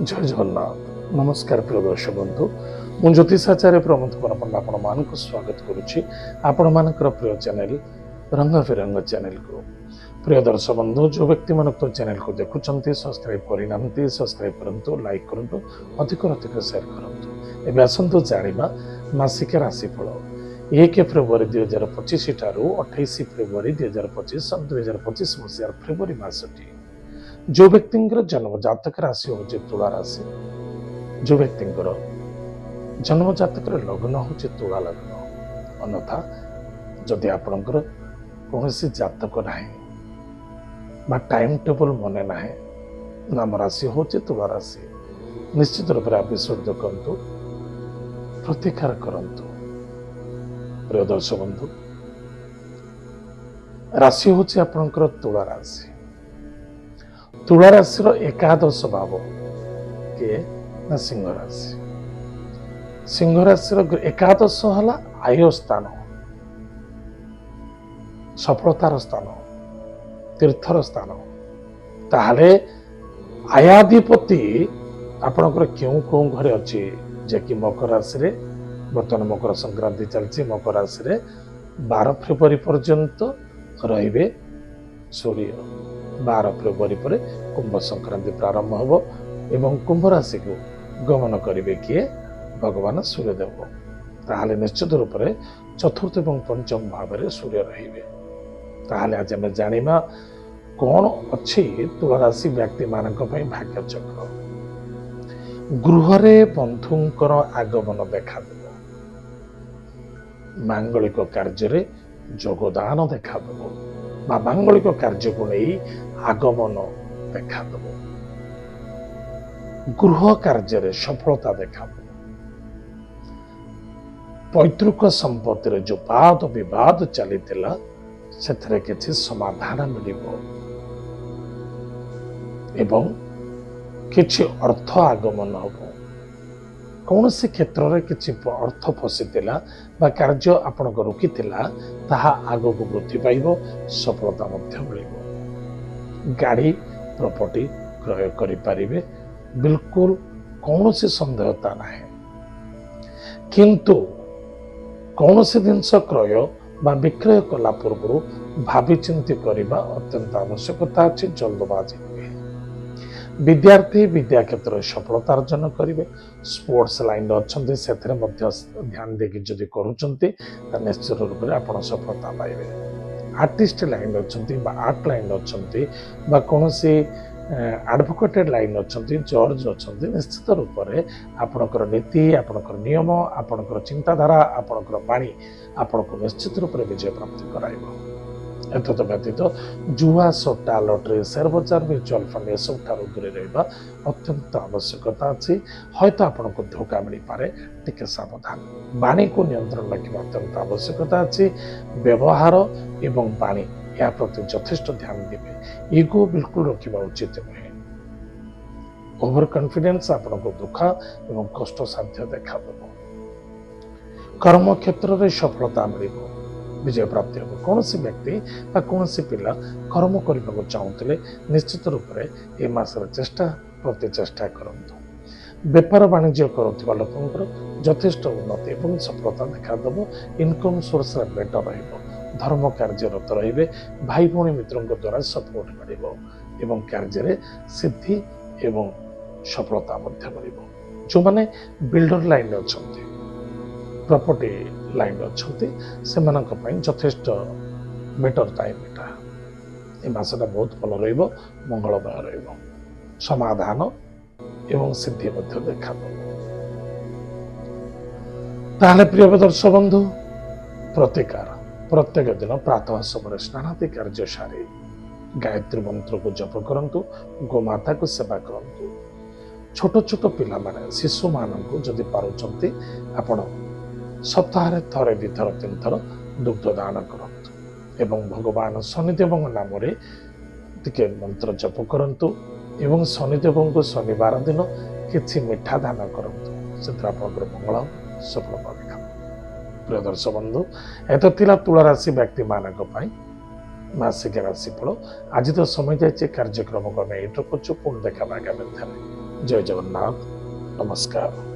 जय जगन्नाथ नमस्कार प्रिय दर्शक बंधु मु ज्योतिषाचार्य प्रमोद कुमार पंडा आपण मानक स्वागत करुच्ची आपण मानकर प्रिय चैनल रंग फिरंग चैनल को प्रिय दर्शक बंधु जो व्यक्ति मन तो चैनल को देखुंत सब्सक्राइब करना सब्सक्राइब करूँ लाइक करूँ अधिक अधिक शेयर करूँ एवं आसतु जाना मासिक राशिफल 1 फेब्रुआरी 2025 ठारू 28 फेब्रुआरी 2025 2025 मसीहार फेब्रुआरी मासटी जो व्यक्ति जन्म जातक राशि हूँ तुला राशि जो व्यक्ति जन्म जातक लग्न हूँ तुला लग्न अन्यथा जदि आपणकर कौन जातक ना टाइम टेबल मन ना नाम राशि हूँ तुला राशि निश्चित रूप से विशुद्ध करतु प्रतिकार करतु प्रिय दर्शक बंधु राशि हूँ आपणकर तुला राशि तुला राशि एकादश भाव किए ना सिंह राशि सिंह राशि एकादश है आय स्थान सफलतार स्थान तीर्थर स्थान ताहले आयाधिपति आपणकर क्यों कौन घरे अच्छी जे कि मकर राशि रे बर्तमान मकर संक्रांति चलती मकर राशि रे 12 फेब्रुआरी पर्यंत रहिबे सूर्य 12 फेब्रुआरी पर कुंभ संक्रांति प्रारंभ हो एवं कुंभ राशि को गमन करेंगे किए भगवान सूर्यदेव ताहले निश्चित रूप से चतुर्थ और पंचम भाव में सूर्य रे ताहले आज आम जाना कौन अच्छी तुला राशि व्यक्ति मान भाग्य चक्र गृह बंधुंकर आगमन देखा मांगलिक कार्य योगदान देखा मांगलिक कार्य को नहीं आगमन देखा गृह कार्य सफलता देखा पैतृक संपत्ति जो वाद विवाद चली से किसी समाधान मिल एवं किछि अर्थ आगमन हम कौन सी क्षेत्र में किसी अर्थ फसीला कार्य आपण रुकी आग को वृद्धि पाइब सफलता मिल गाड़ी प्रॉपर्टी क्रय करें बिल्कुल कौन सी संदेहता ना किंतु कौन सी जिनस क्रय बा विक्रय कला पूर्व भावी चिंती करने अत्यंत आवश्यकता अच्छी जल्दबाजी नुहे विद्यार्थी विद्या क्षेत्र में सफलता अर्जन करेंगे स्पोर्ट्स लाइन अच्छा ध्यान देकी जदि करुँच निश्चित रूप से आप सफलता पाइबे आर्टिस्ट लाइन अच्छा आर्ट लाइन अच्छा कौन सी एडवोकेटेड लाइन अच्छा जज अच्छा निश्चित रूप से आपणकर नीति आपणकर नियम आपणकर चिंताधारा आपणकर बाणी आपण को निश्चित रूप से विजय प्राप्त कराइब एतद व्यतीत जुआ सट्टा लटरी शेयर बजार म्यूचुअल फंड ये सब ठार दूर रहा अत्यंत आवश्यकता अच्छी हयतो आपन को धोखा मिल पारे टिके सावधान बाणी को नियंत्रण रखा अत्यंत आवश्यकता अच्छी व्यवहार एवं बाणी या प्रति यथेष्ट ध्यान देवे ईगो बिल्कुल रखा उचित नुहे ओवर कॉन्फिडेंस आपन को दुख एवं कष्ट साध्य देखा कर्म क्षेत्र में सफलता मिल विजय प्राप्ति हो कौन सी व्यक्ति कौन सी पिला कर्म करने को चाहूले निश्चित रूप से ये मासर चेष्टा प्रति चेष्टा करूँ बेपार वाणिज्य करुवा लोक यथेष्ट उन्नति और सफलता देखादेव इनकम सोर्स बेटर धर्म कार्यरत रे भाई भाई मित्रों द्वारा सपोर्ट मिल कार्य सिद्धि एवं सफलता मिल जो मैंने बिल्डर लाइन अच्छा प्रॉपर्टी लाइन अच्छा से यथेष्ट बेटर टाइम यहाँ ये मसटा बहुत भल रंगलमय समाधान एवं सिद्धि देखा ताहले प्रिय दर्शक बंधु प्रतिकार प्रत्येक दिन प्रातः समय स्नानादि कार्य सारी गायत्री मंत्र को जप करंतु गोमाता को सेवा करंतु छोट छोट पिला माने शिशु मानक जदि पारुचंती आपण सप्ताह थरे दिथर तीन थर दुग्ध दान करंतु एवं भगवान शनिदेव नाम टिके मंत्र जप करंतु एवं शनिदेव को शनिवार दिन किछि मिठा दान करंतु से मंगल सफलता देखा प्रिय दर्शक बंधु एत थिला तुला राशि व्यक्ति मानक पई मासिक राशिफल आज तो समय जाए कार्यक्रम को आम ये रखुचु पुणी देखा आगामी ଜୟ ଜଗନ୍ନାଥ, ନମସ୍କାର।